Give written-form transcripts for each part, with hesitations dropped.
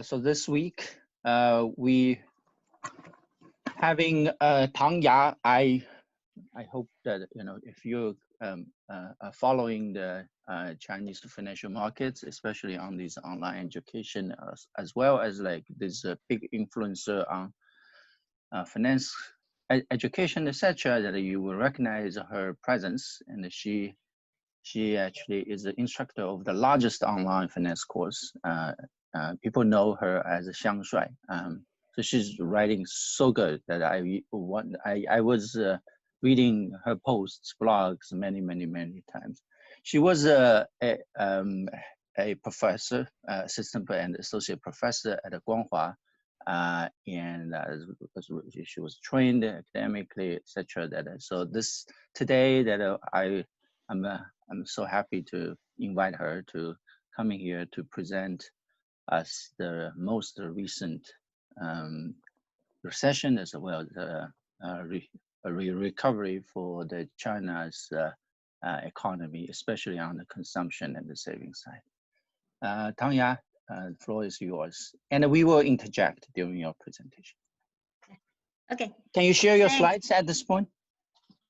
So this week, we having Tang. I hope that if you're following the Chinese financial markets, especially on these online education, as well as like this big influencer on finance education, etc., that you will recognize her presence, and she actually is the instructor of the largest online finance course. People know her as Xiangshuai. So she's writing so good that I was reading her posts, blogs many times. She was a professor, assistant and associate professor at Guanghua, and she was trained academically, etc. So this today that I'm so happy to invite her to coming here to present us the most recent recession, as well as recovery for the China's economy, especially on the consumption and the savings side. Tang, the floor is yours, and we will interject during your presentation. Okay. Can you share your slides at this point?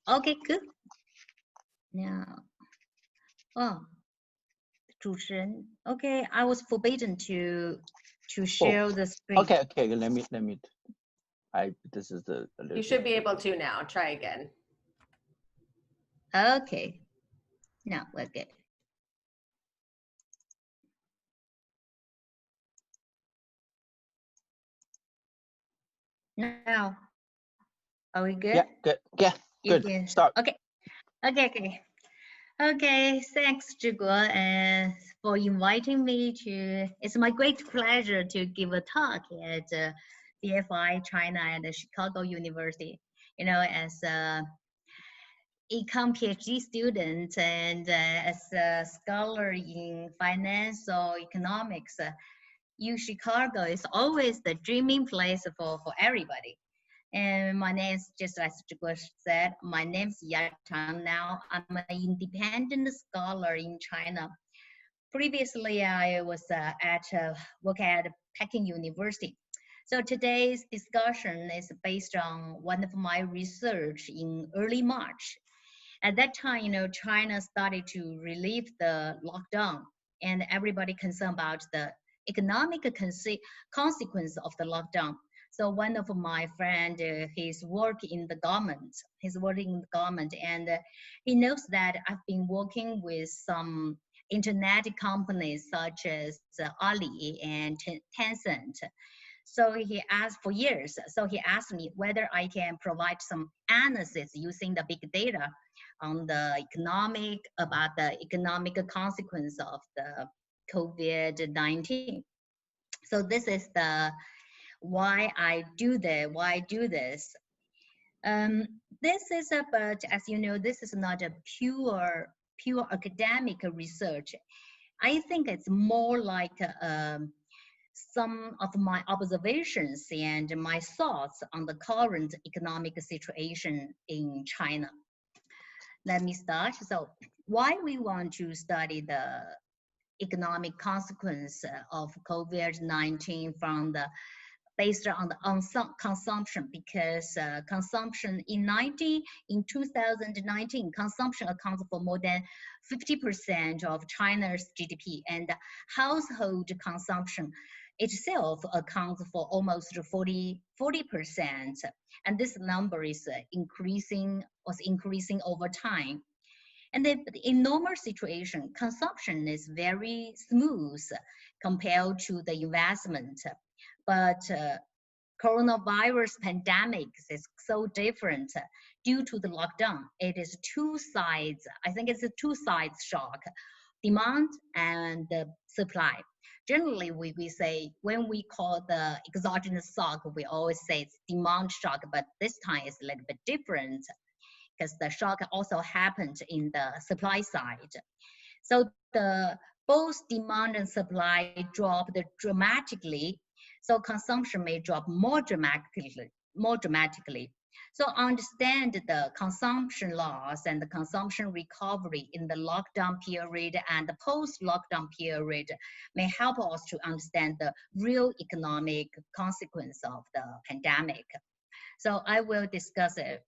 Okay, good. Now, okay, I was forbidden to share the screen. Okay, let me. This is the. You should be able to now. Try again. Okay. Now we're good. Now, are we good? Yeah, good. Yeah, good. Start. Okay. Okay, thanks, Zhiguo, and for inviting me to. It's my great pleasure to give a talk at BFI-China and Chicago University. As a econ PhD student and as a scholar in finance or economics, UChicago is always the dreaming place for everybody. And my name is, just as Zhiguo said, my name is Tang now. I'm an independent scholar in China. Previously, I was work at Peking University. So today's discussion is based on one of my research in early March. At that time, China started to relieve the lockdown, and everybody concerned about the economic consequence of the lockdown. So one of my friend, he's working in the government, and he knows that I've been working with some internet companies such as Ali and Tencent. So he asked for years. So he asked me whether I can provide some analysis using the big data on the about the economic consequence of the COVID-19. So this is the why I do this. This is but as you know, this is not a pure academic research. I think it's more like some of my observations and my thoughts on the current economic situation in China. Let me start. So why we want to study the economic consequence of COVID-19 based on the consumption, because consumption in 2019, consumption accounts for more than 50% of China's GDP, and household consumption itself accounts for almost 40%. And this number is was increasing over time. And in normal situation, consumption is very smooth compared to the investment. But coronavirus pandemic is so different due to the lockdown. It is two sides. I think it's a two-side shock, demand and supply. Generally, we say, when we call the exogenous shock, we always say it's demand shock, but this time it's a little bit different because the shock also happened in the supply side. So both demand and supply dropped dramatically. So consumption may drop more dramatically. So understand the consumption loss and the consumption recovery in the lockdown period and the post-lockdown period may help us to understand the real economic consequence of the pandemic. So I will discuss it.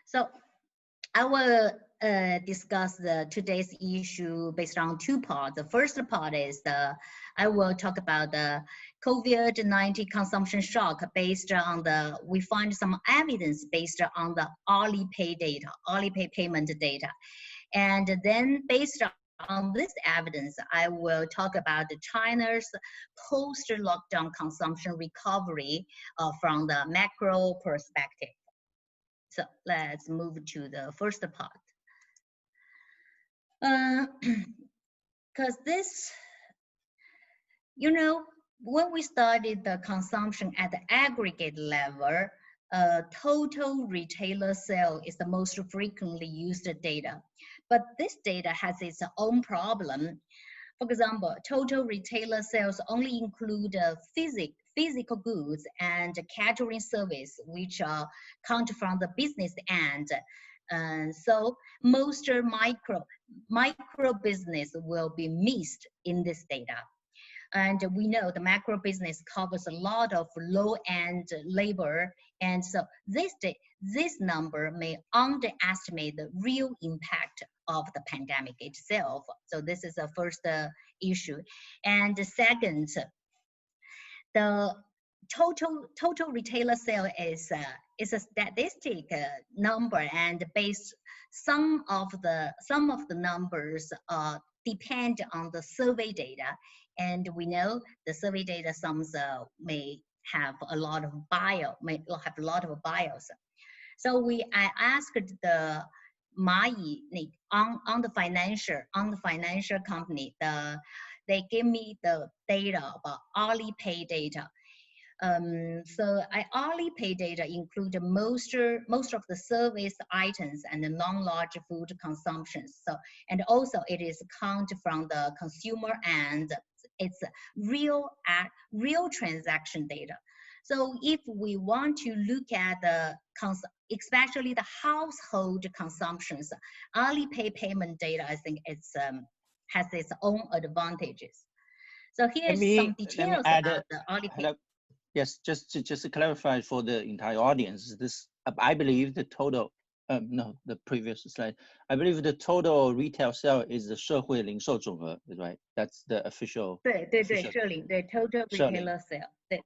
So I will discuss today's issue based on two parts. The first part is I will talk about the COVID-19 consumption shock based on we find some evidence based on the Alipay data, Alipay payment data. And then based on this evidence, I will talk about China's post-lockdown consumption recovery from the macro perspective. So let's move to the first part. Because this, you know, when we studied the consumption at the aggregate level, total retailer sale is the most frequently used data. But this data has its own problem. For example, total retailer sales only include physical goods and catering service, which count from the business end. So most micro business will be missed in this data. And we know the macro business covers a lot of low-end labor. And so this number may underestimate the real impact of the pandemic itself. So this is the first issue. And the second, the total retailer sale is a statistic number, and some of the numbers depend on the survey data, and we know the survey data may have a lot of bias. So I asked the on the financial company, they give me the data about Alipay data. So Alipay data include most of the service items and the non-large food consumptions. So, and also it is count from the consumer and it's real transaction data. So if we want to look at especially the household consumptions, Alipay payment data, I think it's has its own advantages. So here's some details about the Alipay. Yes, just to clarify for the entire audience, this I believe the total, no, the previous slide. I believe the total retail sale is the 社会零售总额, right? That's the official. 对 total retailer sale. 对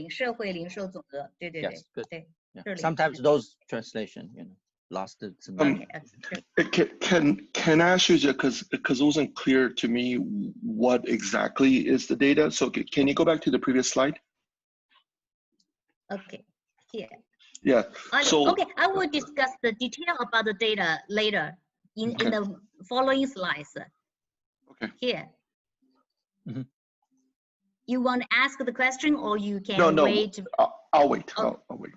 社会零售总额. 对 Yes, good. 对 Yeah. Sometimes those translation, lost it. Can I ask you, because it wasn't clear to me what exactly is the data? So can you go back to the previous slide? Okay, here. Yeah. So okay, I will discuss the detail about the data later in the following slides. Okay. Here. Mm-hmm. You want to ask the question, or you can wait? I'll wait. Oh. I'll wait.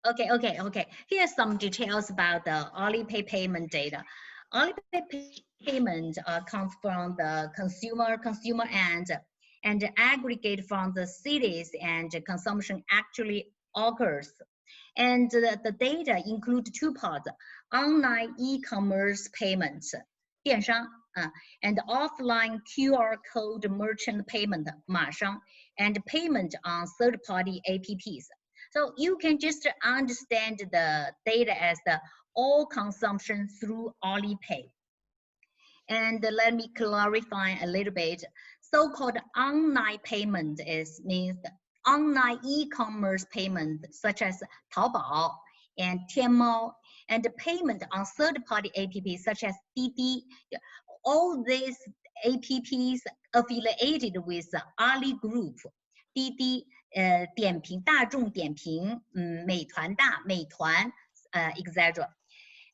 Okay. Here's some details about the Alipay payment data. Alipay payment comes from the consumer end, and aggregate from the cities and consumption actually occurs. And the data include two parts: online e-commerce payments, 电商, and offline QR code merchant payment, 马商, and payment on third-party apps. So you can just understand the data as the all consumption through Alipay. And let me clarify a little bit. So-called online payment means online e-commerce payment such as Taobao and Tianmao, and the payment on third-party apps such as Didi. All these apps affiliated with Ali Group, Didi, 点评, 大众点评, 美团, etc.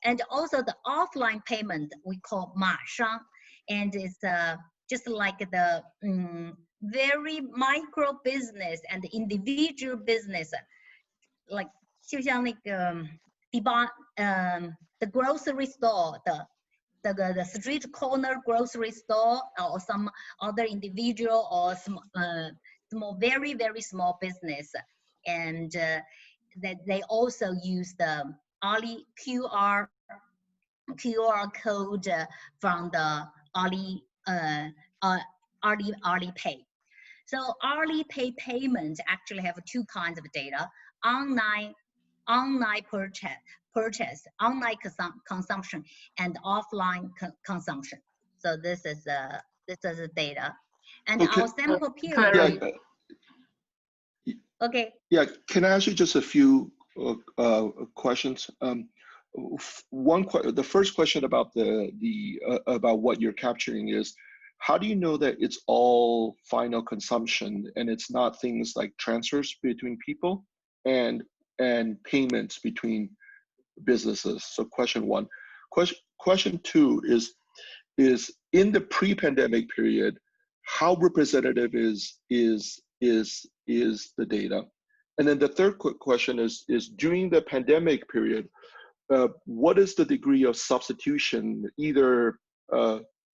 And also the offline payment we call 马商, and it's just like the very micro business and individual business, like 就像那个the grocery store, the street corner grocery store, or some other individual or some very, very small business, and that they also use the QR code from the Alipay. So Alipay payment actually have two kinds of data: online purchase, online consumption, and offline consumption. So this is the data, and Okay. our sample period. Okay. Yeah, can I ask you just a few questions? The first question about about what you're capturing is, how do you know that it's all final consumption and it's not things like transfers between people and payments between businesses? So question one. Question two is in the pre-pandemic period, how representative is the data? And then the third quick question is during the pandemic period, what is the degree of substitution, either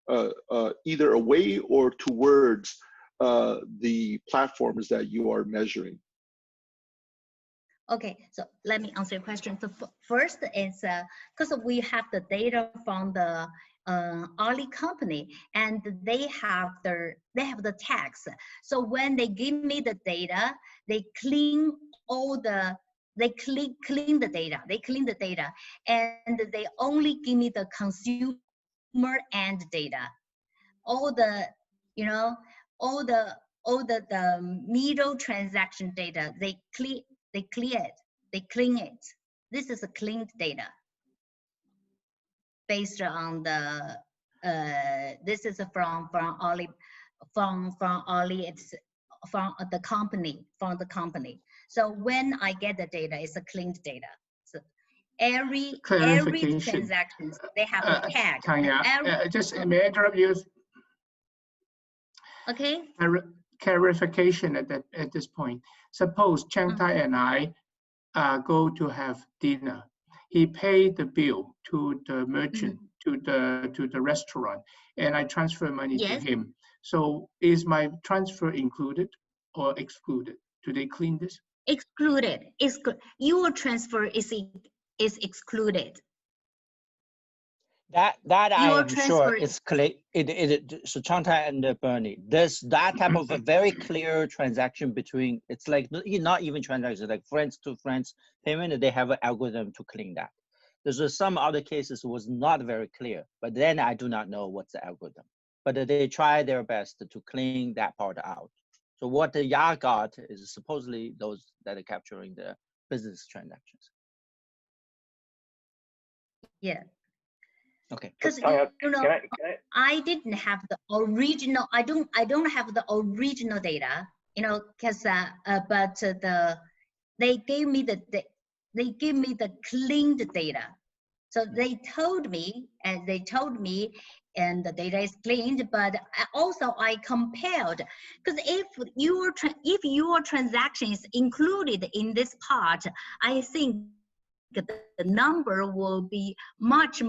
away or towards the platforms that you are measuring? Okay, so let me answer your question. So first is because we have the data from the Ali company, and they have the tax. So when they give me the data, they clean all the clean the data, and they only give me the consumer end data. All the middle transaction data, they clean it. This is a cleaned data based on the this is from Ali, it's from the company. So when I get the data, it's a cleaned data. So every transaction they have a tag. Tanya, just may I interrupt you? Okay. Clarification at this point. Suppose Xiangshuai and I go to have dinner. He paid the bill to the merchant, to the restaurant, and I transfer money to him. So is my transfer included or excluded? Do they clean this? Excluded. Your transfer is excluded. That I am sure it's clear. So Chantai and Bernie, there's that type of a very clear transaction between. It's like not even transaction, like friends to friends payment. They have an algorithm to clean that. There's some other cases was not very clear, but then I do not know what's the algorithm. But they try their best to clean that part out. So what the YA got is supposedly those that are capturing the business transactions. Yeah. Okay. Because I didn't have the original. I don't have the original data. Because but they gave me the cleaned data. So they told me, and the data is cleaned. But also I compared, because if your transaction is included in this part, I think the number will be much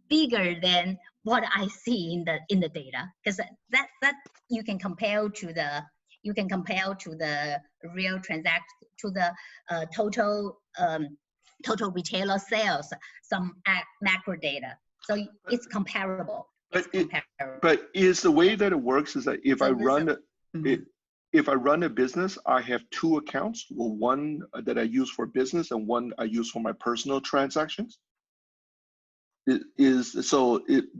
bigger than what I see in the data, because that you can compare to the real transaction, to the total retailer sales, some macro data. So it's comparable. But is the way that it works is that if if I run a business, I have two accounts. Well, one that I use for business and one I use for my personal transactions.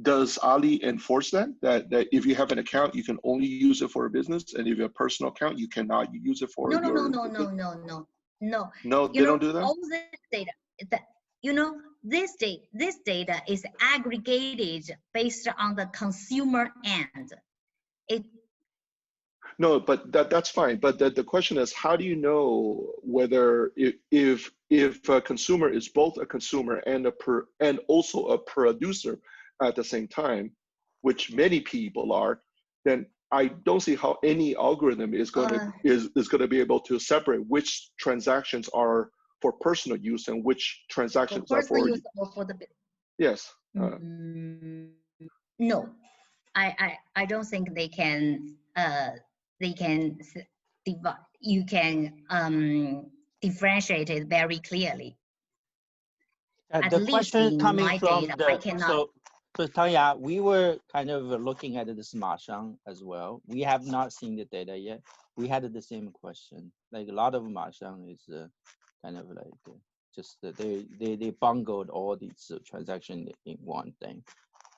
Does Ali enforce that if you have an account, you can only use it for a business, and if you have a personal account, you cannot use it for no. No, they don't do that. All this data, this data is aggregated based on the consumer end. No, but that's fine. But the question is, how do you know whether if a consumer is both a consumer and also a producer at the same time, which many people are, then I don't see how any algorithm is going to be able to separate which transactions are for personal use and which transactions are for use or for the business. Yes. No, I don't think they can differentiate it very clearly. At the least question in coming my from data, the I cannot. so Tanya, we were kind of looking at this Mashang as well. We have not seen the data yet. We had the same question. Like a lot of Mashang is kind of like just they bungled all these transactions in one thing.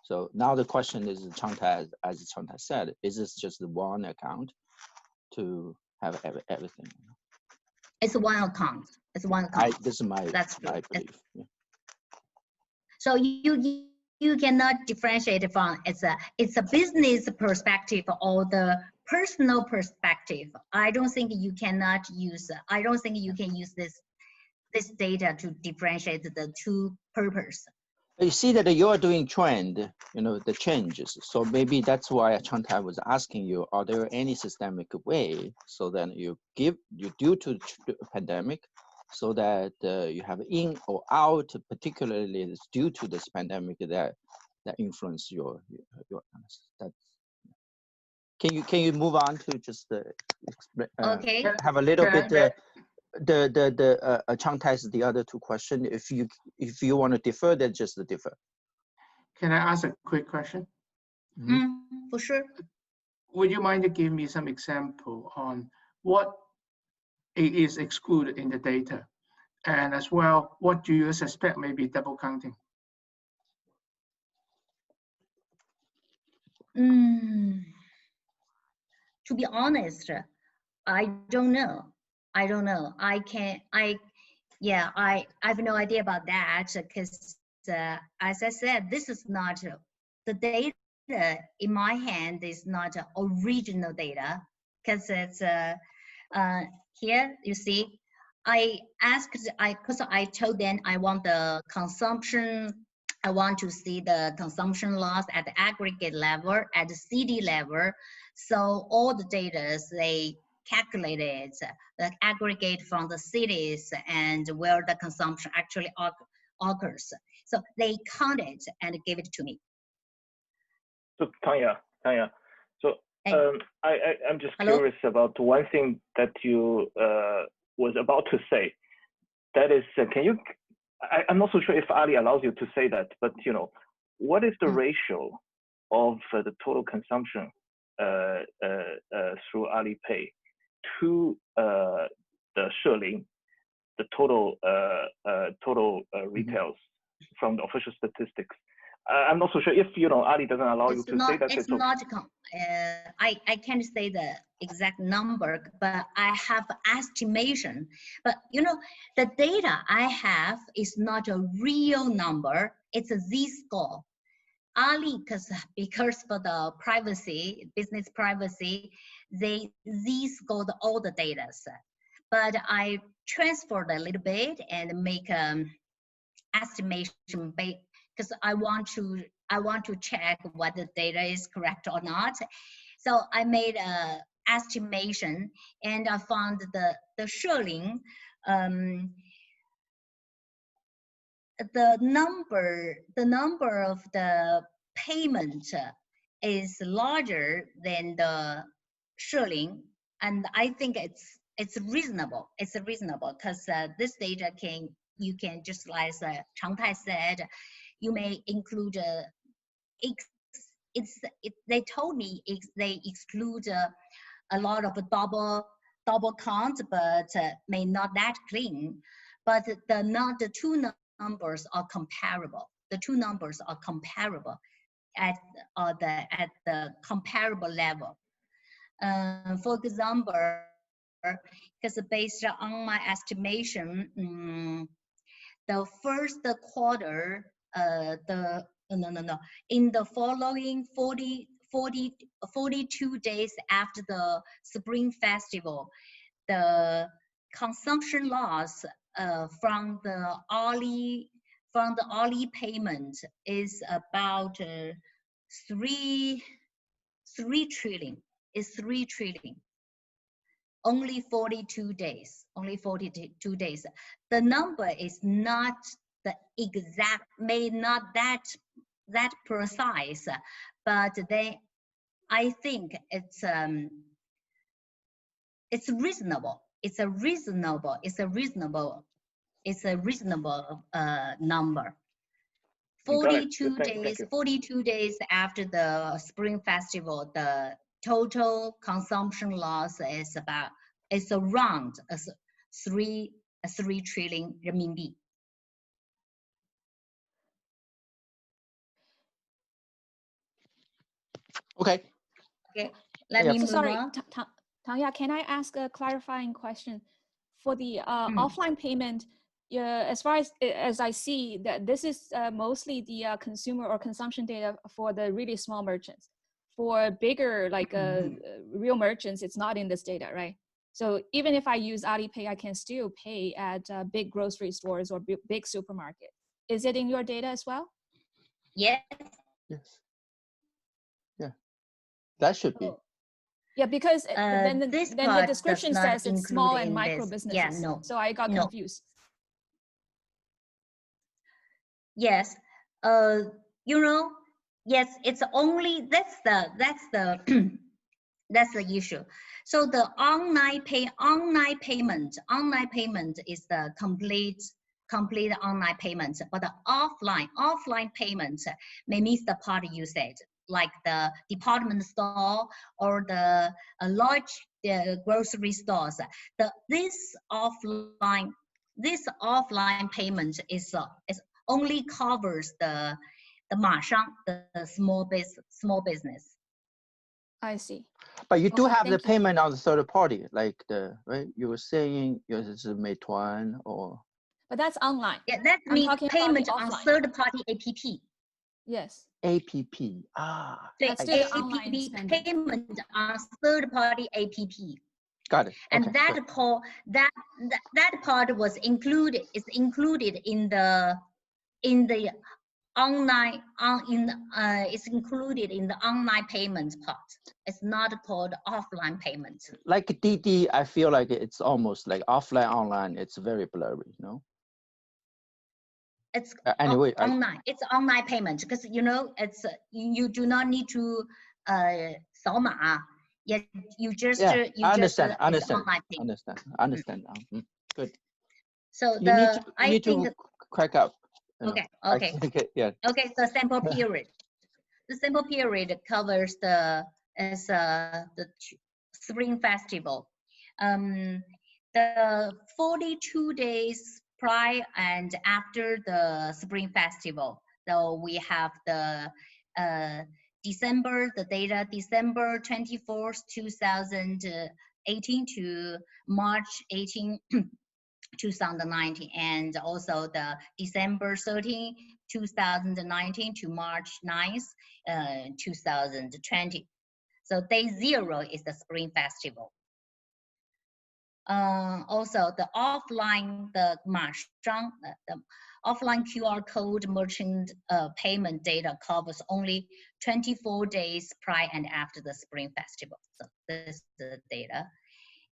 So now the question is, Changtai, as Changtai said, is this just one account to have everything? It's one account. It's one account. This is my That's true. I believe. Yeah. So you cannot differentiate from it's a business perspective or the personal perspective. I don't think you cannot use. I don't think you can use this data to differentiate the two purposes. You see that you are doing trend, the changes. So maybe that's why Changtai was asking you, are there any systemic way so that you due to the pandemic, so that you have in or out, particularly it's due to this pandemic that influence your that's. Can you move on to just Okay. have a little bit Changtai's the other two questions. If you want to defer, then just defer. Can I ask a quick question? For sure. Would you mind to give me some example on what is excluded in the data? And as well, what do you suspect may be double counting? To be honest, I don't know. I have no idea about that because as I said, this is not the data in my hand is not original data because it's here you see because I told them I want the consumption. I want to see the consumption loss at the aggregate level, at the city level. So all the data they calculated the aggregate from the cities and where the consumption actually occurs. So they counted and gave it to me. So Tanya, so I'm just Hello? curious about one thing that you was about to say. That is, I'm not so sure if Ali allows you to say that, but what is the ratio of the total consumption through Alipay to the Sheling, the total retails from the official statistics? I'm not so sure if Ali doesn't allow you to say that. It's not. I can't say the exact number, but I have estimation. But the data I have is not a real number. It's a Z-score. Ali, because for the privacy, business privacy, they Z-scored all the data. But I transferred a little bit and make estimation based. Because I want to check whether the data is correct or not. So I made an estimation and I found the Sheling, the number of the payment is larger than the Sheling, and I think it's reasonable. It's reasonable because this data you can just like Changtai said. You may include they told me they exclude a lot of double count, but may not that clean. But the two numbers are comparable. The two numbers are comparable at the comparable level. For example, because based on my estimation, the first quarter. In the following 42 days after the Spring Festival, the consumption loss from the Alipayment is about 3 trillion. It's 3 trillion. Only 42 days. Only 42 days. The number is not the exact, may not that precise, but I think it's it's reasonable. It's a reasonable number. 42 days, 42 days after the Spring Festival, the total consumption loss is around 3 trillion renminbi. Okay. Okay, let me move sorry, on. Tang, can I ask a clarifying question? For the offline payment, as far as I see, that this is mostly the consumer or consumption data for the really small merchants. For bigger, like real merchants, it's not in this data, right? So even if I use Alipay, I can still pay at big grocery stores or big supermarket. Is it in your data as well? Yes. Yes. Yeah, that should be. Yeah, because then the description says it's small and micro businesses. Yeah, no. So I got confused. Yes, you know, yes, it's only that's the that's the issue. So the online payment is the complete online payment, but the offline payment may miss the part you said, like the department store or the large grocery stores. This offline payment is only covers the 马商, the small business. I see. But you do have the payment on the third party, like right? You were saying it's Meituan or. But that's online. Yeah, that means payment on third party APP. Yes. APP. Ah. That's still the online spending. Payment on third party APP. Got it. And that part was included. Is included in the online it's included in the online payment part. It's not called offline payment. Like DD, I feel like it's almost like offline online. It's very blurry, no? It's anyway online. It's online payment because you know it's you do not need to 扫码. Yeah, you just understand. Good. So you need to crack up. Okay. Yeah. Okay, so sample period. The sample period covers the Spring Festival. The 42 days prior and after the Spring Festival. So we have the the data December 24th, 2018 to March 18, 2019, and also the December 13, 2019 to March 9th, 2020. So day 0 is the Spring Festival. Also the offline, the offline QR code merchant payment data covers only 24 days prior and after the Spring Festival. So this is the data.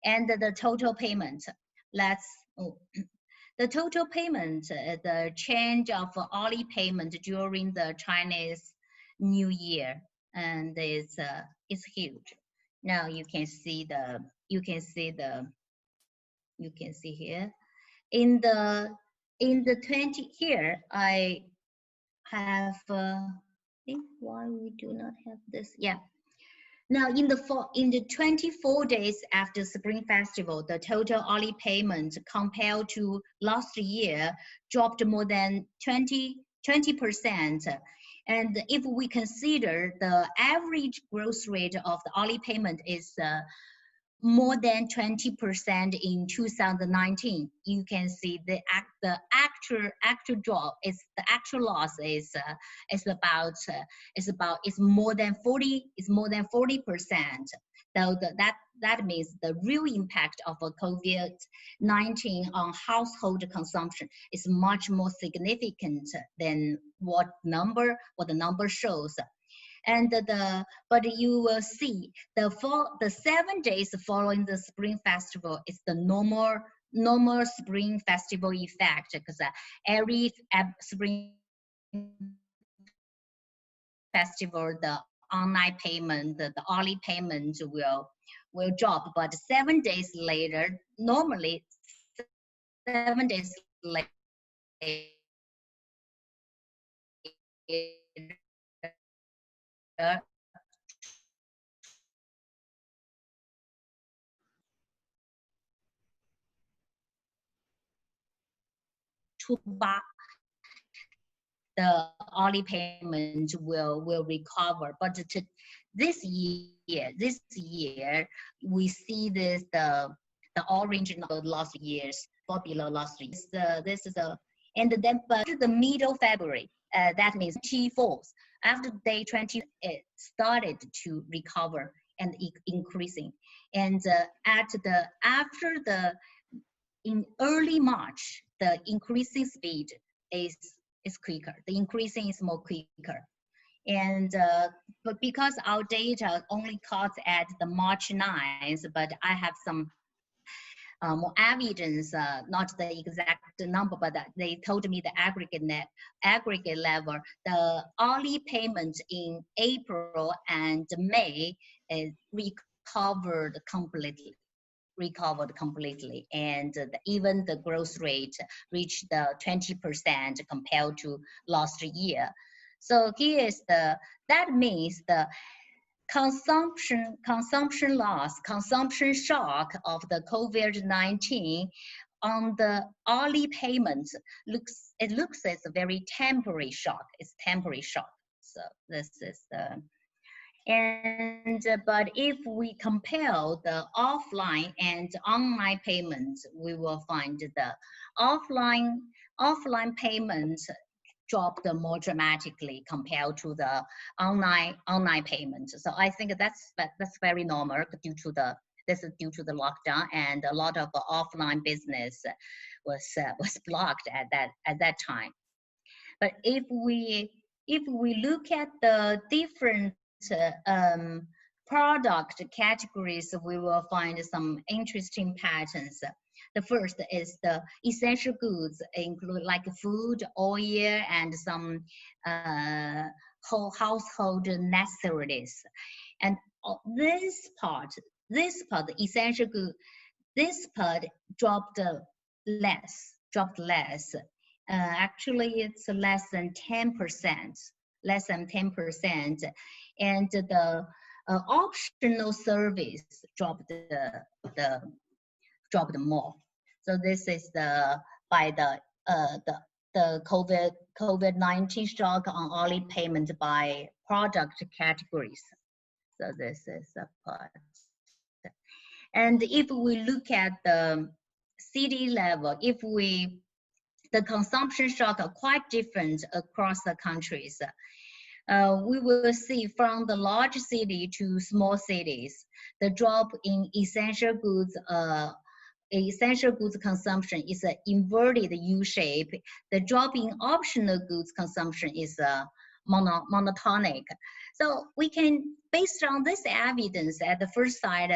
And the total payment, the total payment, the change of Alipayment during the Chinese New Year, and it's huge. Now you can see here in the 20 here I have think why we do not have this. Yeah. Now, in the 24 days after Spring Festival, the total Alipayment compared to last year dropped more than 20%. And if we consider the average growth rate of the Alipayment is more than 20% in 2019, you can see the actual drop is the actual loss is more than 40%. So that means the real impact of COVID-19 on household consumption is much more significant than what the number shows. And but you will see the 7 days following the Spring Festival is the normal Spring Festival effect, because every Spring Festival, the online payment, the Alipayment will drop, but 7 days later, normally 7 days later, the Alipayment will recover. But this year, we see this the orange number last year's fall below last year. This is and then but the middle February, that means 24th, after day 20, it started to recover and increasing. And in early March, the increasing speed is quicker. The increasing is more quicker. And but because our data only caught at the March 9th, but I have some more evidence, not the exact number, but they told me the aggregate level, the Alipayment in April and May is recovered completely, and even the growth rate reached the 20% compared to last year. So that means the consumption loss, consumption shock of the COVID-19 on the Alipayment looks as a very temporary shock. It's temporary shock. So this is the. And but if we compare the offline and online payments, we will find the offline payments dropped more dramatically compared to the online payments. So I think that's very normal due to the lockdown, and a lot of offline business was blocked at that time. But if we look at the different product categories, we will find some interesting patterns. The first is the essential goods, include like food, oil, and some household necessities. And this part, the essential good, this part dropped less. Actually, it's less than 10%. Less than 10%, and the optional service dropped more. So this is by the COVID-19 shock on Alipayment by product categories. So this is a part. And if we look at the city level, the consumption shock are quite different across the countries. We will see from the large city to small cities, the drop in essential goods consumption is an inverted U shape. The drop in optional goods consumption is monotonic. So we can, based on this evidence at the first sight,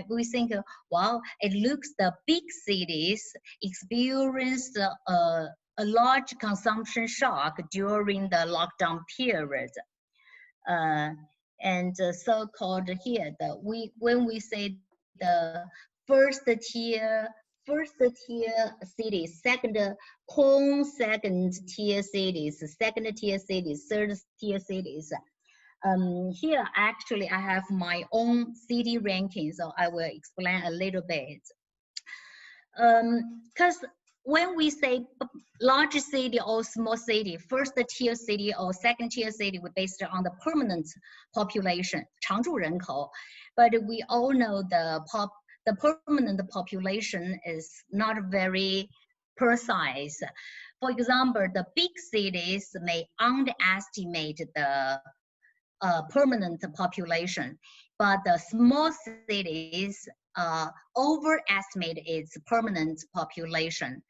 we think, wow, it looks the big cities experienced a large consumption shock during the lockdown period. And so-called here, when we say the first tier cities, second tier cities, third tier cities. Here, actually, I have my own city ranking, so I will explain a little bit. Because when we say large city or small city, first tier city or second tier city, we're based on the permanent population, 常住人口. But we all know the permanent population is not very precise. For example, the big cities may underestimate the permanent population, but the small cities overestimate its permanent population.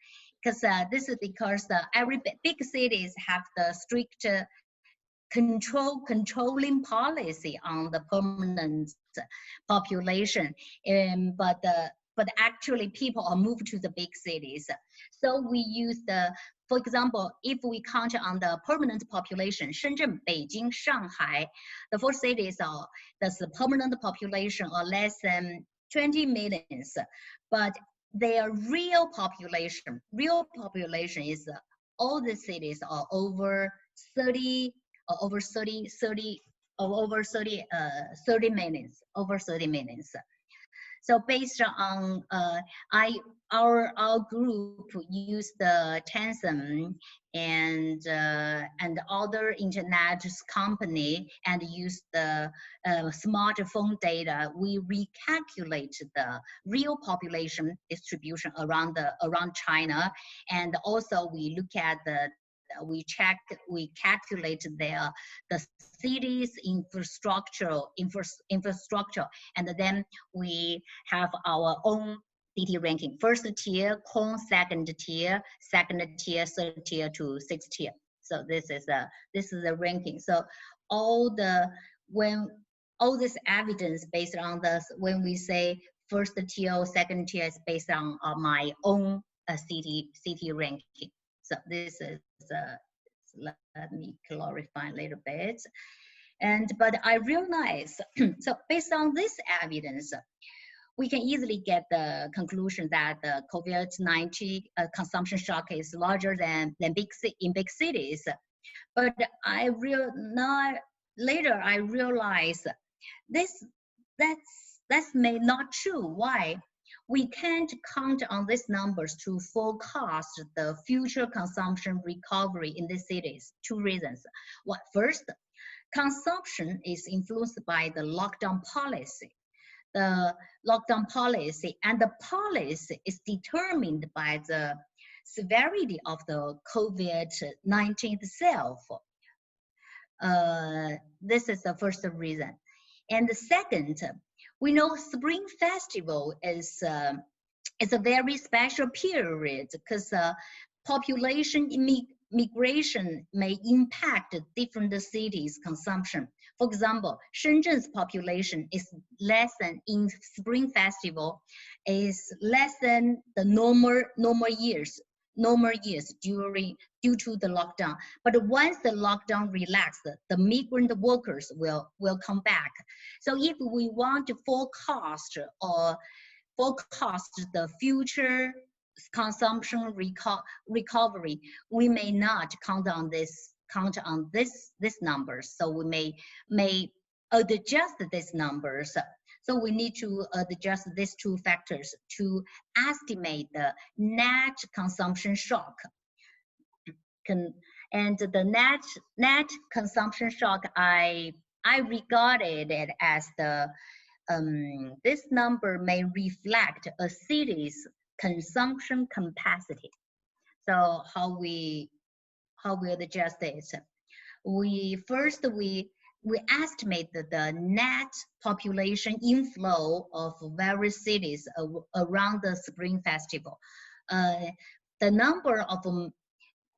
Because this is because every big cities have the strict controlling policy on the permanent population, but actually people are moved to the big cities. So we use for example, if we count on the permanent population, Shenzhen, Beijing, Shanghai, the four cities the permanent population are less than 20 millions, but their real population is all the cities are over 30 millions, over 30 millions. So based on our group used the Tencent and other internet company and use the smartphone data, we recalculate the real population distribution around China, and also we look at we calculate the city's infrastructure, and then we have our own city ranking: first tier, second tier, third tier to sixth tier. So this is the ranking. So all this evidence based on this, when we say first tier, second tier, is based on my own city ranking. So this is let me clarify a little bit. But I realize, so based on this evidence, we can easily get the conclusion that the COVID-19 consumption shock is larger than in big cities. But later I realized that's may not true. Why? We can't count on these numbers to forecast the future consumption recovery in these cities. Two reasons. First, consumption is influenced by the lockdown policy. The lockdown policy is determined by the severity of the COVID-19 itself. This is the first reason. And the second, we know Spring Festival is a very special period because population migration may impact different cities' consumption. For example, Shenzhen's population is less than in Spring Festival, is less than the normal years due to the lockdown. But once the lockdown relaxed, the migrant workers will come back. So if we want to forecast the future consumption recovery, we may not count on this numbers. So we may adjust these numbers. So we need to adjust these two factors to estimate the net consumption shock. And the net consumption shock, I regarded it as this number may reflect a city's consumption capacity. So how we adjust this? We estimate the net population inflow of various cities around the Spring Festival. The number of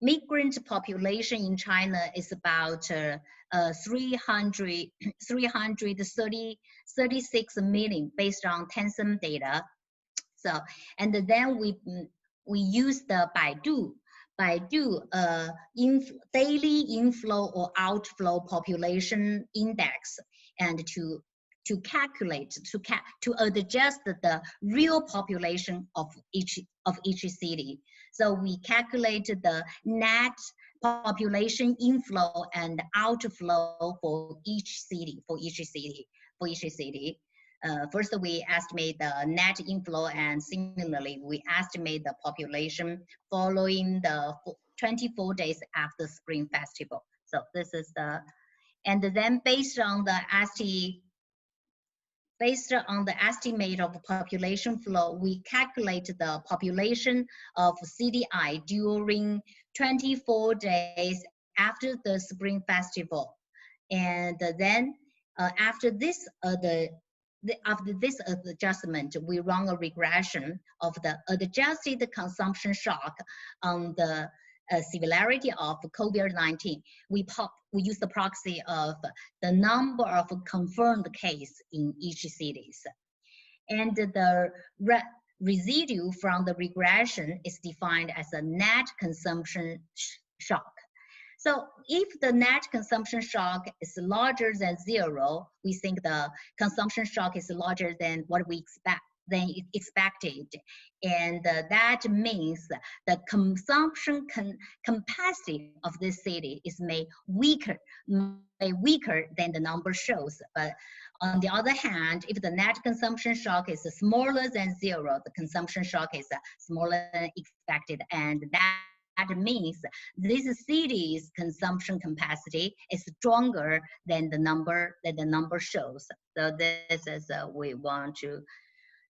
migrant population in China is about 336 million based on Tencent data. So, and then we use the Baidu daily inflow or outflow population index, and to calculate to adjust the real population of each city. So we calculated the net population inflow and outflow for each city. First, we estimate the net inflow, and similarly, we estimate the population following the 24 days after Spring Festival. So this is and then based on the estimate of population flow, we calculate the population of CDI during 24 days after the Spring Festival. And then after this adjustment, we run a regression of the adjusted consumption shock on the severity of COVID-19. We use the proxy of the number of confirmed cases in each cities. And the residue from the regression is defined as a net consumption shock. So if the net consumption shock is larger than 0, we think the consumption shock is larger than what we expected. And that means the consumption capacity of this city is made weaker than the number shows. But on the other hand, if the net consumption shock is smaller than 0, the consumption shock is smaller than expected, and that means this city's consumption capacity is stronger than the number shows. So this is we want to.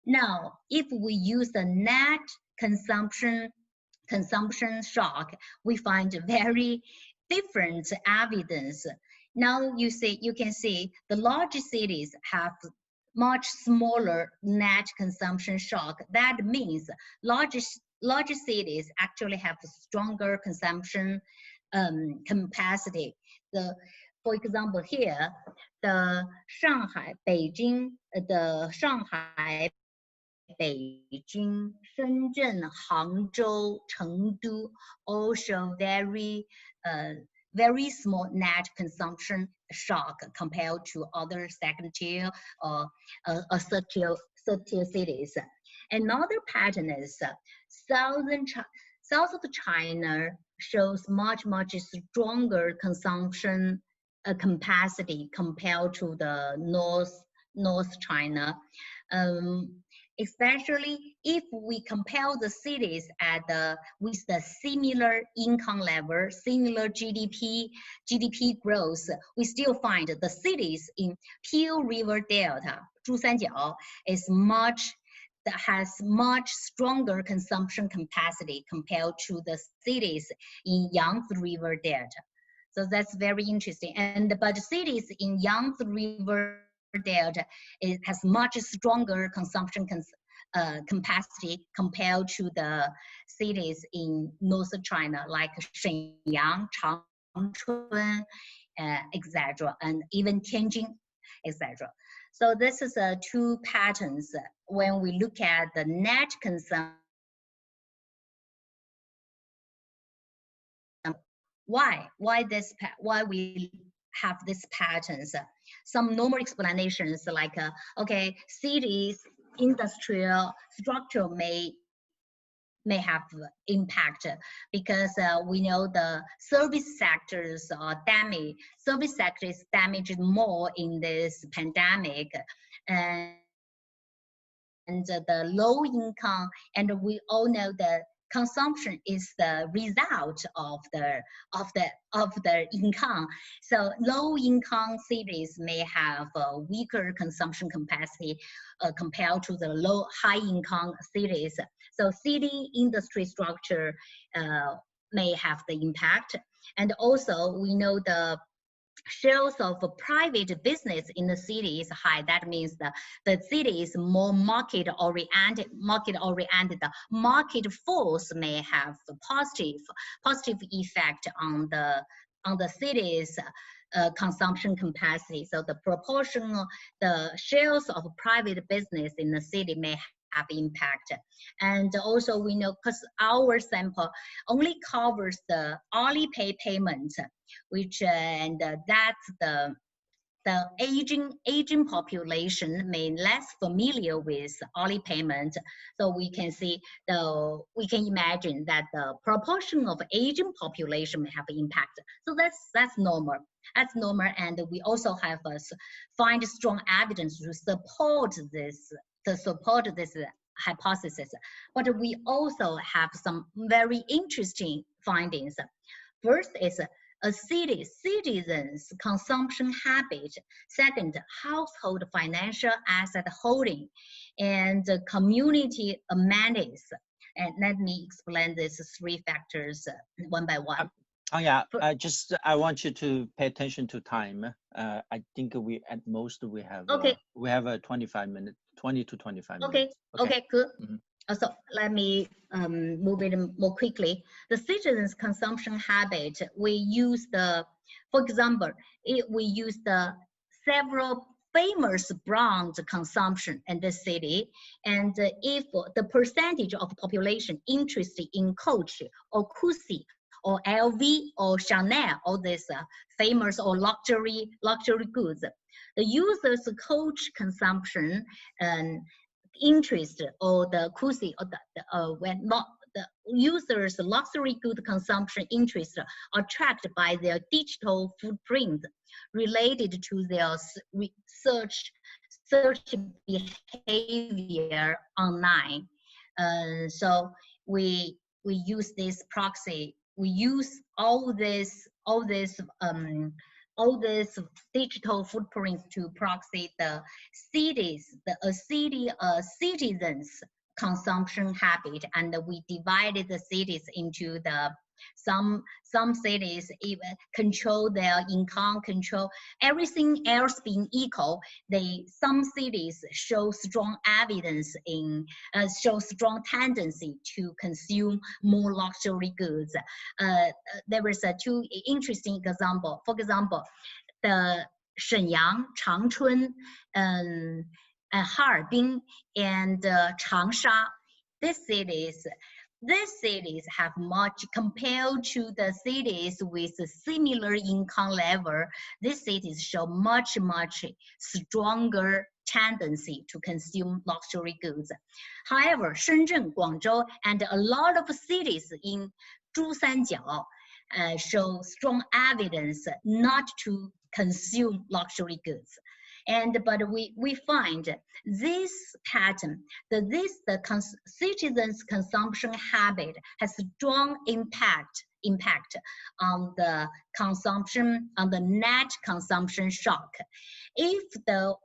Now, if we use the net consumption shock, we find very different evidence. Now you can see the large cities have much smaller net consumption shock. That means large cities actually have stronger consumption capacity. For example, here, the Shanghai, Beijing, Shenzhen, Hangzhou, Chengdu all show very small net consumption shock compared to other second tier or third tier cities. Another pattern is south of China shows much stronger consumption capacity compared to the North China. Especially if we compare the cities with the similar income level, similar GDP growth, we still find the cities in Pearl River Delta, Zhusanjiao, has much stronger consumption capacity compared to the cities in Yangtze River Delta. So that's very interesting. But cities in Yangtze River Delta, it has much stronger consumption capacity compared to the cities in North China, like Shenyang, Changchun, etc., and even Tianjin, etc. So this is two patterns when we look at the net consumption. Why we have these patterns? Some normal explanations like, okay, cities industrial structure may have impact because we know the service sectors are damaged. Service sector is damaged more in this pandemic, and the low income, and we all know that consumption is the result of the income. So low income cities may have a weaker consumption capacity compared to the high income cities. So city industry structure may have the impact. And also we know the shares of private business in the city is high. That means the city is more market oriented. The market force may have a positive effect on the city's consumption capacity. So the proportion of the shares of private business in the city may have impact. And also we know, because our sample only covers the Alipay payment, which and that's the aging population may less familiar with Alipayment. So we can see we can imagine that the proportion of aging population may have impact. So that's normal. That's normal, and we also have find strong evidence to support this hypothesis. But we also have some very interesting findings. First is a citizen's consumption habit. Second, household financial asset holding, and community amenities. And let me explain these three factors one by one. Yeah, I want you to pay attention to time. I think we at most we have a 25 minutes, 20 to 25 minutes. Okay, good. Mm-hmm. So let me move it more quickly. The citizens' consumption habit, we use for example, we use the several famous brand consumption in the city, and if the percentage of population interested in Coach or Kusi or LV or Chanel, all these famous or luxury goods. The users' coach consumption interest or the CUSI or when not the users' luxury good consumption interest are tracked by their digital footprint related to their search behavior online. So we use this proxy. We use all this digital footprints to proxy the cities, citizens' consumption habit, and we divided the cities into some cities even control their income, control everything else being equal. Some cities show strong evidence show strong tendency to consume more luxury goods. There was two interesting example. For example, the Shenyang, Changchun, Harbin, and Changsha. These cities have much, compared to the cities with a similar income level, these cities show much stronger tendency to consume luxury goods. However, Shenzhen, Guangzhou, and a lot of cities in Zhusanjiao show strong evidence not to consume luxury goods. But we find this pattern, the citizens' consumption habit has strong impact on the consumption, on the net consumption shock. If the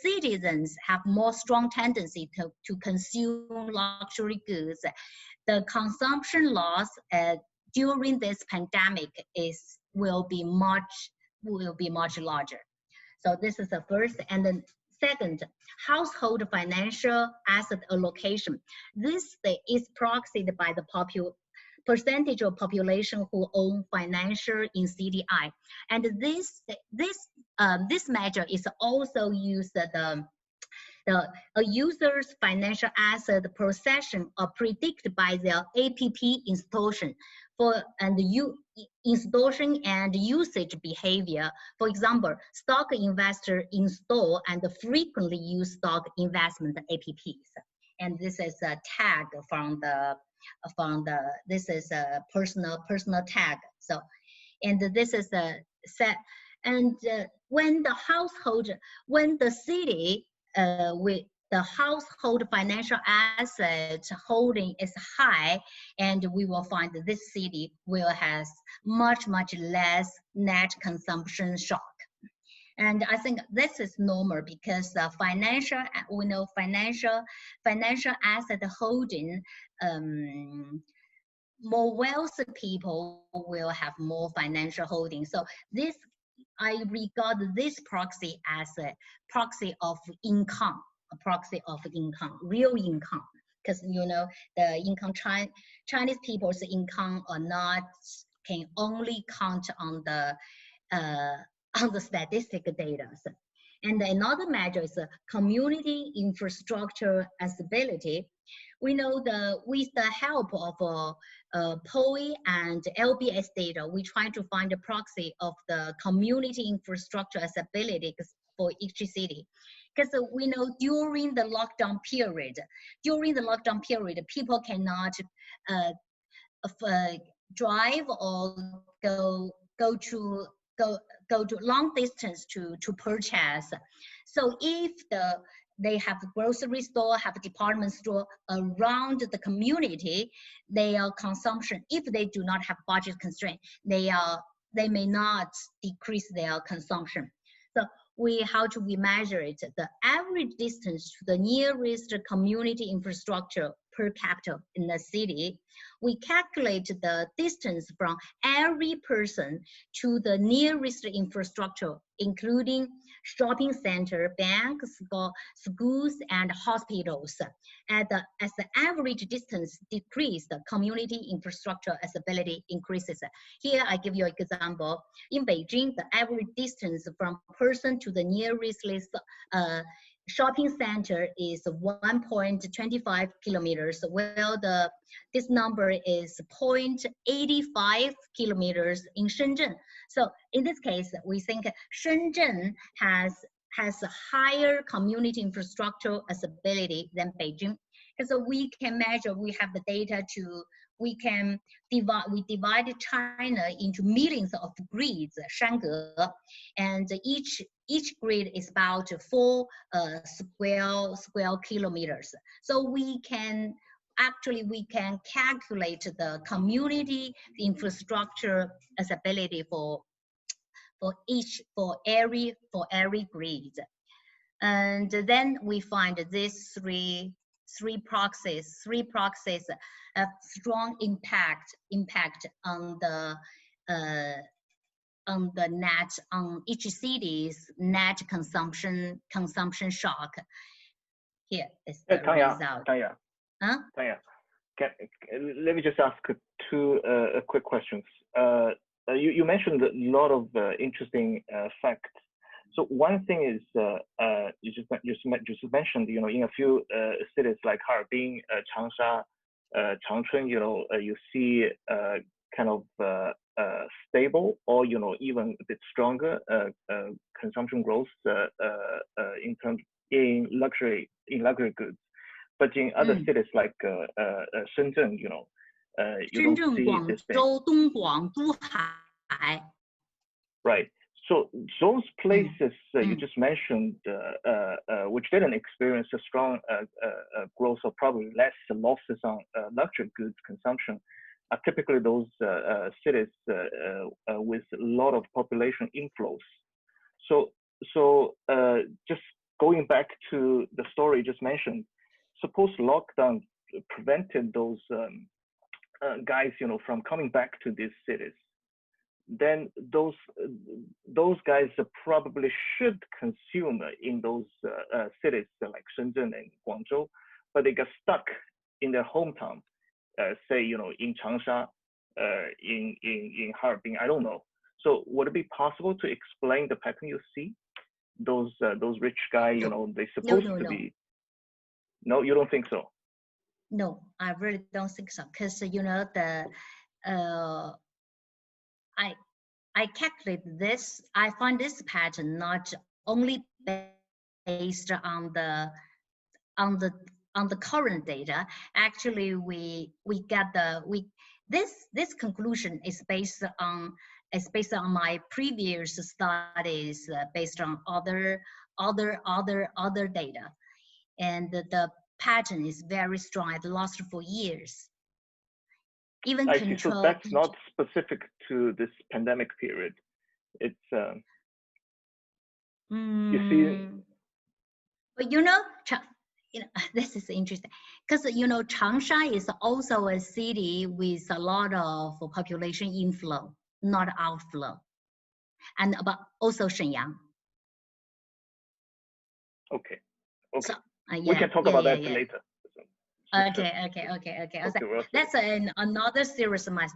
citizens have more strong tendency to consume luxury goods, the consumption loss during this pandemic will be much larger. So this is the first. And then second, household financial asset allocation. This is proxied by the percentage of population who own financial in CDI. And this measure is also used a user's financial asset possession are predicted by their APP installation installation and usage behavior. For example, stock investor install and frequently use stock investment APPs. And this is a tag this is a personal tag. So, and this is a set. And when the city with the household financial asset holding is high, and we will find that this city will have much less net consumption shock. And I think this is normal because we know financial asset holding, more wealthy people will have more financial holding. So I regard this proxy as a proxy of income, real income, because the income Chinese people's income can only count on the statistic data. And another measure is community infrastructure and stability. We know with the help of POE and LBS data, we try to find a proxy of the community infrastructure and stability for each city. Because we know during the lockdown period, people cannot drive or go to long distance to purchase. So if they have a grocery store, have a department store around the community, their consumption, if they do not have budget constraint, they may not decrease their consumption. So how do we measure it? The average distance to the nearest community infrastructure per capita in the city. We calculate the distance from every person to the nearest infrastructure, including shopping center, banks, schools, and hospitals. As the average distance decreases, the community infrastructure stability increases. Here I give you an example. In Beijing, the average distance from person to the nearest shopping center is 1.25 kilometers, while this number is 0.85 kilometers in Shenzhen. So in this case, we think Shenzhen has a higher community infrastructure ability than Beijing. And so we can measure, we have the data we divide China into millions of grids, 山格, and each grid is about 4 square kilometers. So we can calculate the community infrastructure ability for every grid. And then we find these three proxies have strong impact on each city's net consumption shock. Here is the result. Tanya, huh? Tanya, let me just ask two quick questions. You mentioned a lot of interesting facts. So one thing is you just mentioned, in a few cities like Harbin, Changsha, Changchun, you see kind of stable or even a bit stronger consumption growth in luxury goods. But in other cities like Shenzhen, you don't see this thing. Right. So those places you just mentioned, which didn't experience a strong growth or probably less losses on luxury goods consumption, are typically those cities with a lot of population inflows. So just going back to the story you just mentioned, suppose lockdown prevented those guys, from coming back to these cities, then those guys probably should consume in those cities like Shenzhen and Guangzhou, but they got stuck in their hometown, say in Changsha, in Harbin, I don't know. So would it be possible to explain the pattern you see? Those rich guys, they're supposed to be. No, you don't think so? No, I really don't think so, because I calculate this. I find this pattern not only based on the current data. Actually, this conclusion is based on my previous studies, based on other data, and the pattern is very strong. It lasted for years. Even I see. So that's not specific to this pandemic period. It's you see. But this is interesting, because Changsha is also a city with a lot of population inflow, not outflow, and also Shenyang. Okay. So, we can talk about that later. Okay. That's another series of my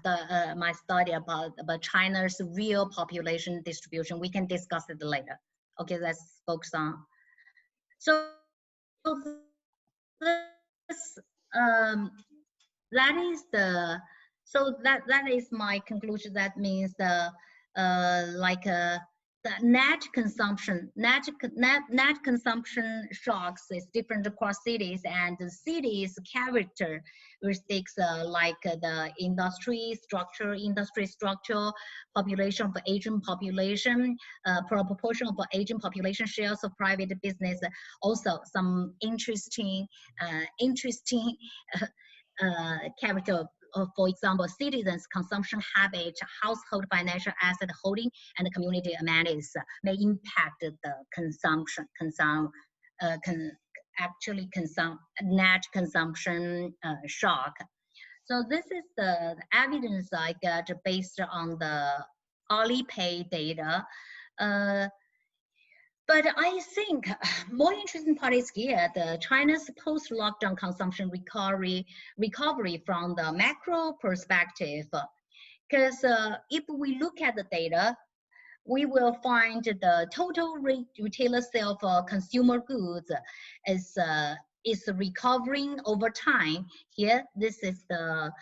study about China's real population distribution. We can discuss it later. Okay, let's focus on. So this that is my conclusion. That means the net consumption shocks is different across cities, and the cities' characteristics like the industry structure, population of aging population, proportion of aging population, shares of private business. Also, some interesting character. For example, citizens' consumption habits, household financial asset holding, and community amenities may impact the net consumption shock. So this is the evidence I got based on the Alipay data. But I think more interesting part is here, the China's post-lockdown consumption recovery from the macro perspective. Because if we look at the data, we will find the total retailer sale for consumer goods is recovering over time. Here, this is the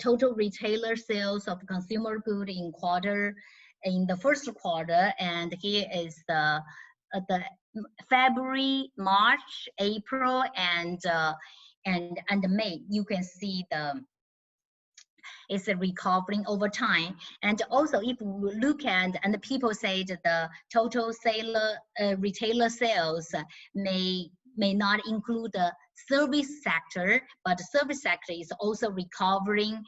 total retailer sales of consumer goods in the first quarter, and here is the February, March, April, and May. You can see it's recovering over time. And also, if we look at, and the people say that the total retailer sales may not include the service sector, but the service sector is also recovering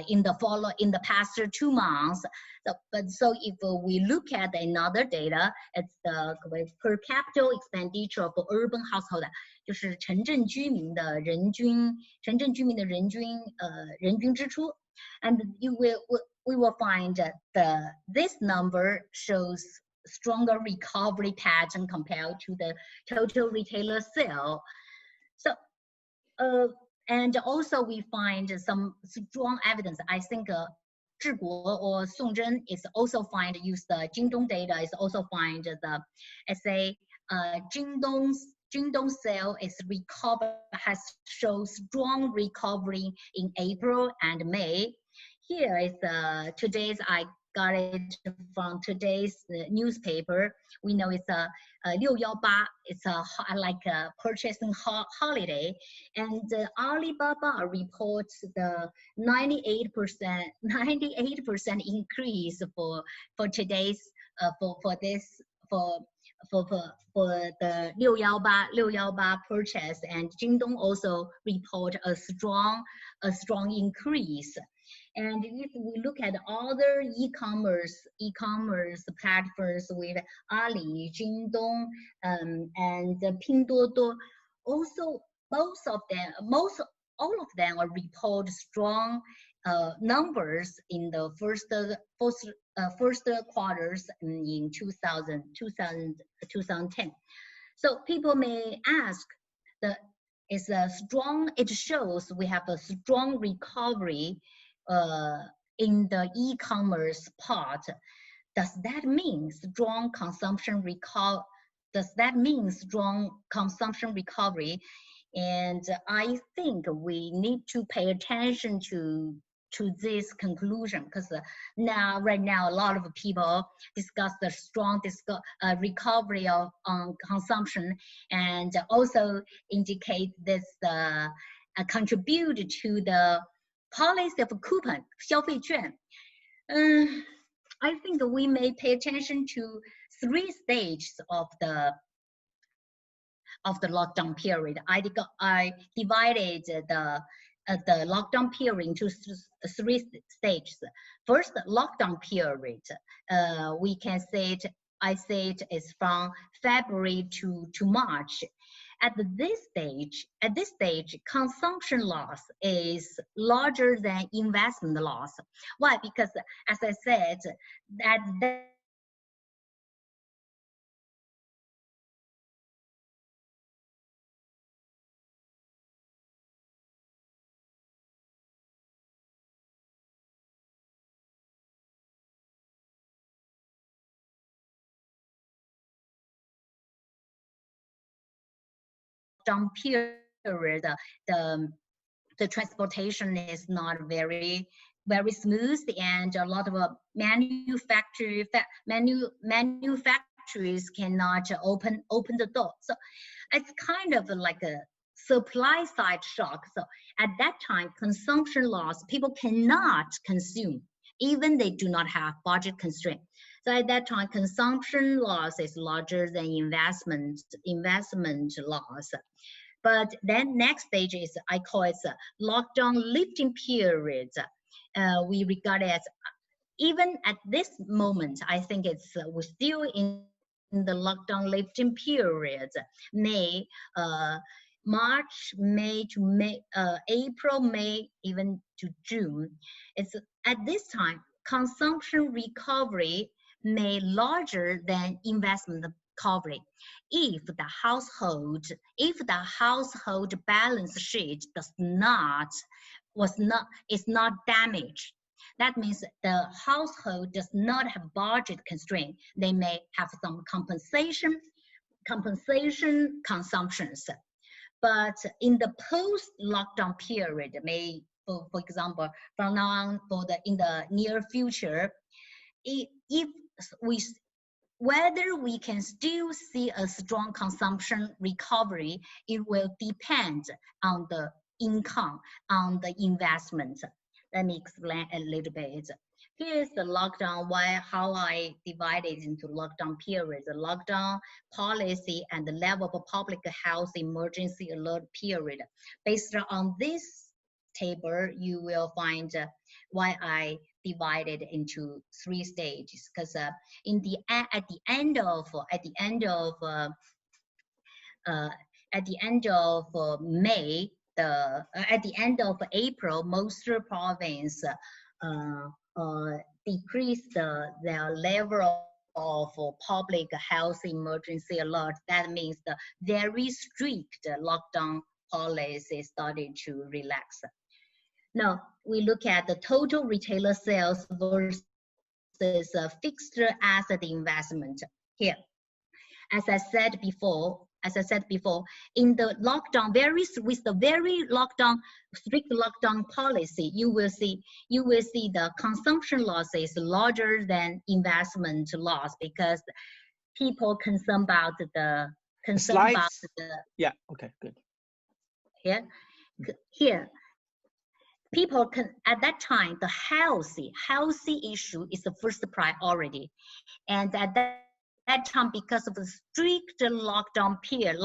in the past 2 months. So if we look at another data, it's the per capita expenditure for urban household, 就是城镇居民的人均支出。And we will find that this number shows stronger recovery pattern compared to the total retailer sale. So, and also we find some strong evidence. I think Zhiguo or Songjin is also use the Jingdong data, is also find the SA Jingdong sale has shown strong recovery in April and May. Here is I got it from today's newspaper. We know it's a 618. It's like a purchasing holiday, and Alibaba reports the 98% increase for today's for the 618 purchase, and Jingdong also report a strong increase. And if we look at other e-commerce platforms with Ali, Jingdong, and Pinduoduo, also all of them report strong numbers in the first quarters in 2010. So people may ask, it shows we have a strong recovery in the e-commerce part. Does that mean strong consumption recovery? And I think we need to pay attention to this conclusion, because right now a lot of people discuss the strong recovery on consumption, and also indicate this contribute to the policy of coupon 消费券. I think we may pay attention to 3 stages of the lockdown period. I divided the lockdown period into 3 stages. First, lockdown period, we can say it is from February to March. At this stage, consumption loss is larger than investment loss. Why? Because, as I said, that period, the transportation is not very smooth, and a lot of manufacturers cannot open the door. So it's kind of like a supply side shock. So at that time, consumption loss, people cannot consume, even they do not have budget constraint. So at that time, consumption loss is larger than investment loss. But then next stage is, I call it lockdown lifting period. We regard it as, even at this moment, I think we're still in the lockdown lifting period. March, May to May, April, May, even to June. It's at this time, consumption recovery may larger than investment recovery if the household balance sheet is not damaged. That means the household does not have budget constraint. They may have some compensation consumptions. But in the post-lockdown period, for example, from now on, in the near future, whether we can still see a strong consumption recovery, it will depend on the income, on the investment. Let me explain a little bit. Here's the lockdown, how I divide it into lockdown periods, the lockdown policy and the level of public health emergency alert period. Based on this table, you will find why I divided into 3 stages. Because at the end of May, at the end of April, most provinces decreased their level of public health emergency alert. That means the very strict lockdown policy started to relax. Now we look at the total retailer sales versus fixed asset investment here. As I said before, in the lockdown, with the very strict lockdown policy, you will see the consumption loss is larger than investment loss, because people concern about the yeah, okay, good. Here people can, at that time, the healthy issue is the first priority, and at that time, because of the strict lockdown period,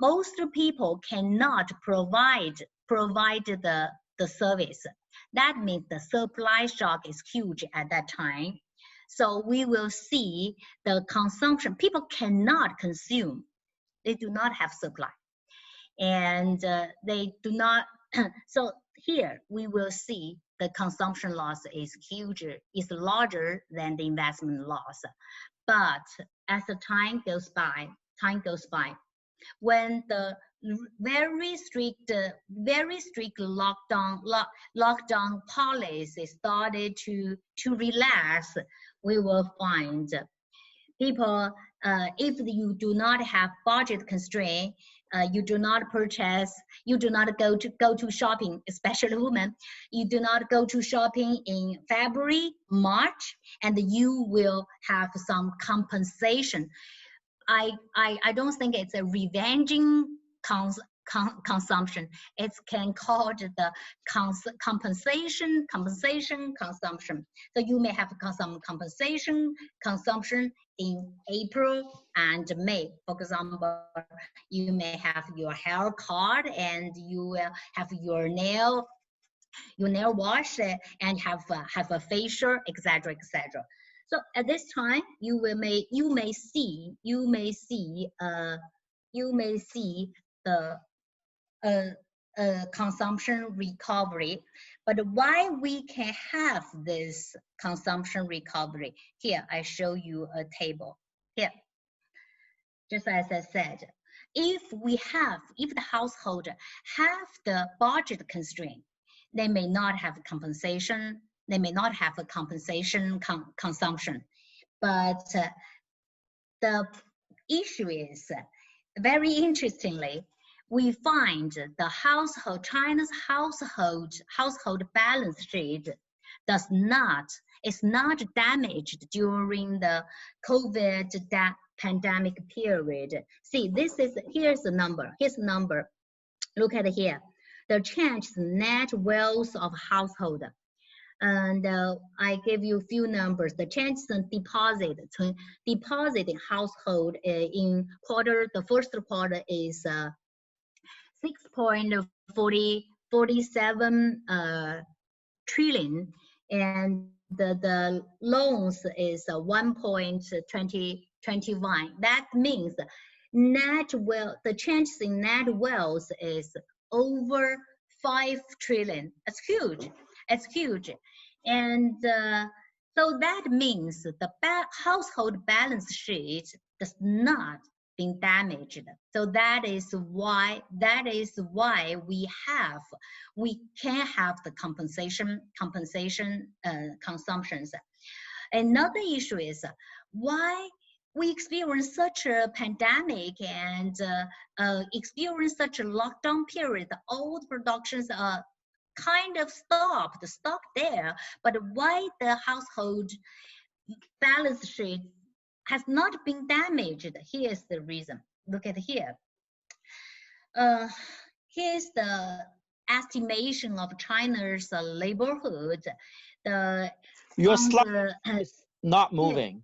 most people cannot provide the service. That means the supply shock is huge at that time. So we will see the consumption. People cannot consume. They do not have supply. And they do not, so here we will see the consumption loss is larger than the investment loss. But as the time goes by, when the very strict lockdown policy started to relax, we will find people, if you do not have budget constraint, you do not purchase, you do not go to shopping, especially women, you do not go to shopping in February, March, and you will have some compensation. I don't think it's a revenging consumption. It's can called the compensation consumption. So you may have some compensation consumption in April and May. For example, you may have your hair cut and you will have your nail wash and have a facial, etc., etc. So at this time, you may see the consumption recovery. But why we can have this consumption recovery? Here, I show you a table. Here, just as I said, if the household have the budget constraint, they may not have compensation. They may not have a compensation consumption. But the issue is, very interestingly, we find the China's household balance sheet is not damaged during the COVID pandemic period. See, here's the number. Look at here. The change in net wealth of household. And I give you a few numbers. The change in deposit in household in the first quarter is 6.47 trillion, and the loans is 1.21. That means the change in net wealth is over 5 trillion. It's huge. And so that means the household balance sheet does not been damaged. So that is why we can have the compensation consumptions. Another issue is why we experience such a pandemic and experience such a lockdown period. All the productions are kind of stopped there, but why the household balance sheet has not been damaged? Here's the reason. Look at here. Here's the estimation of China's neighborhood. Your slide is not moving.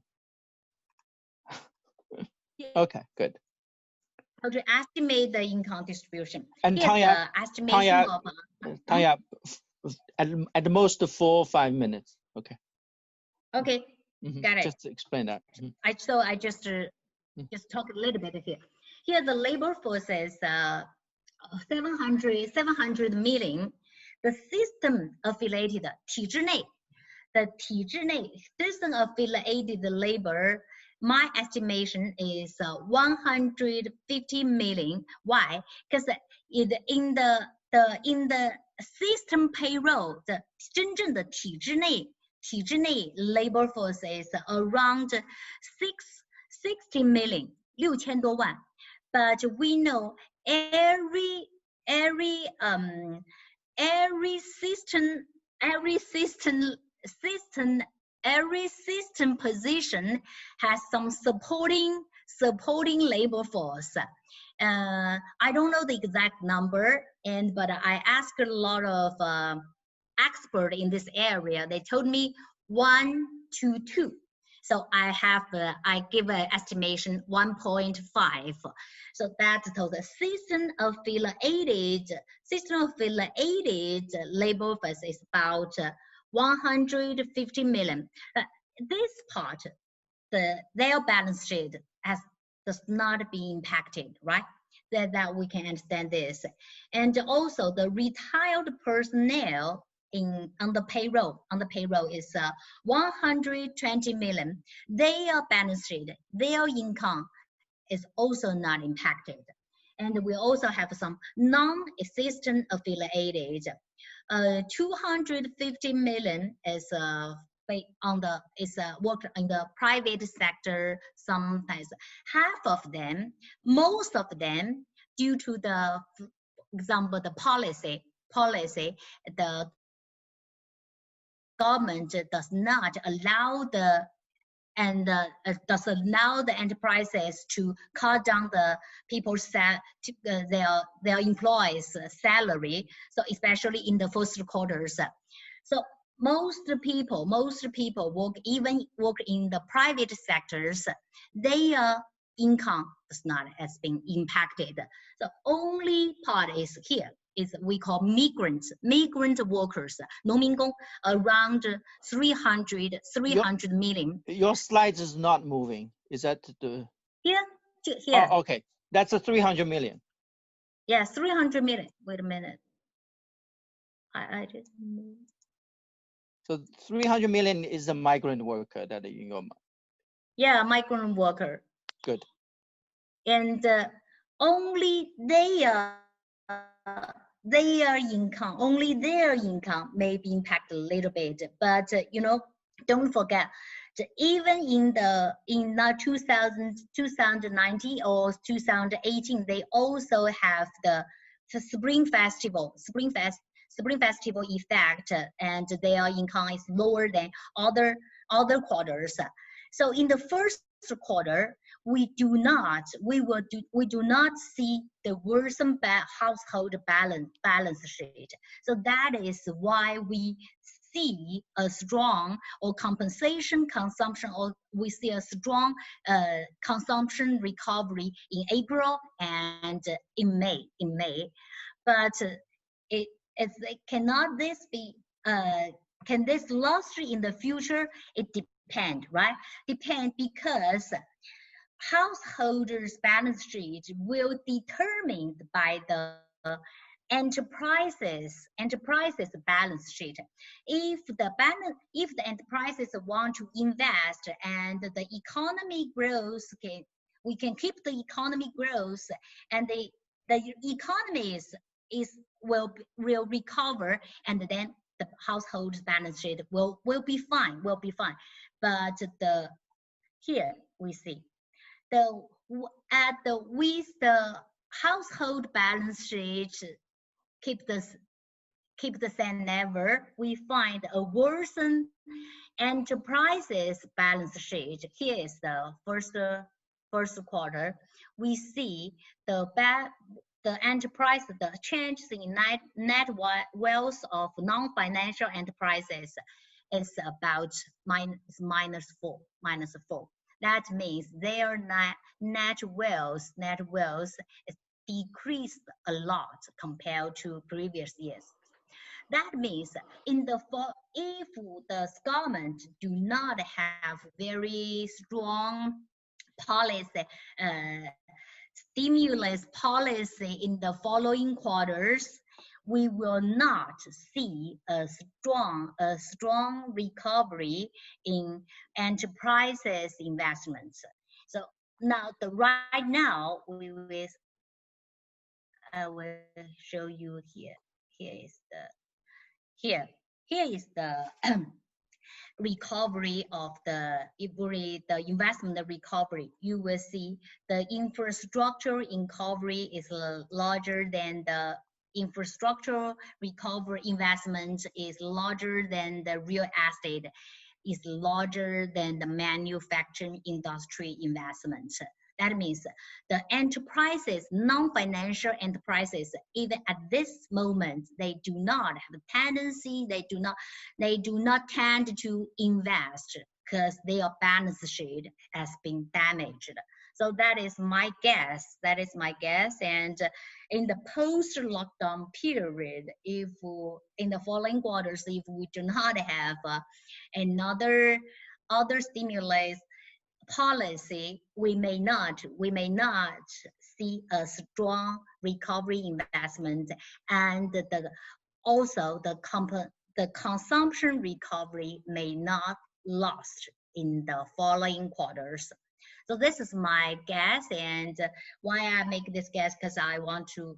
Yeah. Okay, good. How to estimate the income distribution? And Tanya, estimation of Tanya, at the most 4 or 5 minutes. Okay. Okay, got it. Just explain that. I just talk a little bit here. Here the labor force is 700 million. The system affiliated 体制内 system affiliated labor, my estimation is 150 million. Why? Because in the system payroll, the 真正的体制内 labor force is around 60 million, 6000多万. But we know every system position has some supporting labor force. I don't know the exact number, but I asked a lot of experts in this area. They told me 1 to 2. So I give an estimation 1.5. So that's the system affiliated labor force is about 150 million. This part, their balance sheet does not be impacted, right? That we can understand this. And also the retired personnel on the payroll is 120 million. Their balance sheet, their income is also not impacted. And we also have some non-existent affiliated. 250 million is work in the private sector. Sometimes most of them, due to the example, the policy, the government does not allow the enterprises to cut down the people's their employees' salary. So especially in the first quarters. So most people work in the private sectors. Their income does not has been impacted. The only part is here. Is we call migrant workers, 农民工, around 300 million. Your slides is not moving. Is that the Here? Oh, okay, that's a 300 million. Yeah, 300 million. Wait a minute. I just moved. So 300 million is a migrant worker that in your mind. Yeah, migrant worker. Good. And only their income may be impacted a little bit, but don't forget that even in 2019 or 2018, they also have the spring festival effect, and their income is lower than other quarters. So in the first quarter, we do not see the worsened household balance sheet. So that is why we see a strong compensation consumption, or we see a strong consumption recovery in April and in May. But can this last in the future? It depends, right? Depend because householders' balance sheet will be determined by the enterprises balance sheet. If the enterprises want to invest and the economy grows we can keep the economy growth, and the economy will recover, and then the household balance sheet will be fine, But here we see with the household balance sheet keep the same level, we find a worsened enterprises balance sheet. Here is the first quarter. We see the enterprise, the changes in net wealth of non-financial enterprises is about minus four. That means their net wealth is decreased a lot compared to previous years. That means if the government do not have very strong policy, stimulus policy in the following quarters, we will not see a strong recovery in enterprises investments. So now right now I will show you here. Here is the recovery of the investment recovery. You will see the infrastructure recovery is larger than the infrastructure recovery investment, is larger than the real estate, is larger than the manufacturing industry investment. That means the enterprises, non-financial enterprises, even at this moment, they do not have a tendency, they do not tend to invest because their balance sheet has been damaged. So that is my guess. And in the post-lockdown period, if in the following quarters, if we do not have other stimulus policy, we may not see a strong recovery investment, and also the consumption recovery may not last in the following quarters. So this is my guess, and why I make this guess, because I want to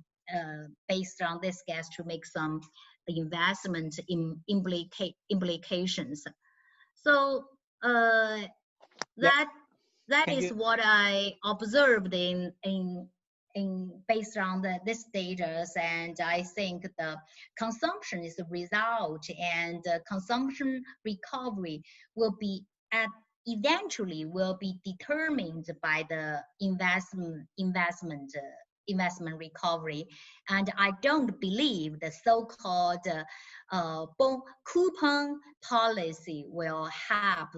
based on this guess to make some investment implications. So that is what I observed in based on this data, and I think the consumption is the result, and consumption recovery will be eventually will be determined by the investment recovery. And I don't believe the so-called coupon policy will help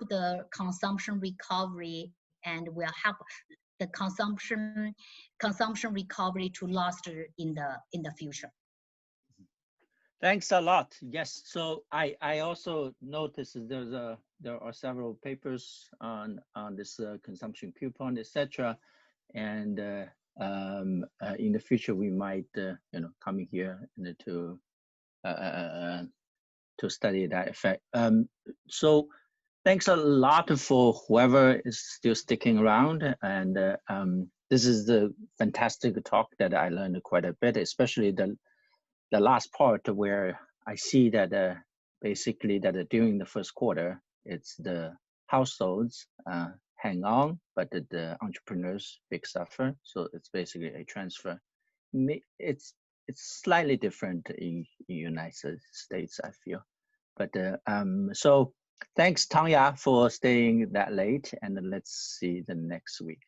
the consumption recovery, and will help the consumption recovery to last in the future. Thanks a lot. Yes, so I also noticed there are several papers on this consumption coupon, etc. And in the future we might come here to study that effect. So thanks a lot for whoever is still sticking around, and this is the fantastic talk that I learned quite a bit, especially the last part where I see that basically that during the first quarter, it's the households hang on, but the entrepreneurs big suffer. So it's basically a transfer. It's slightly different in United States, I feel. But so thanks, Tanya, for staying that late, and let's see the next week.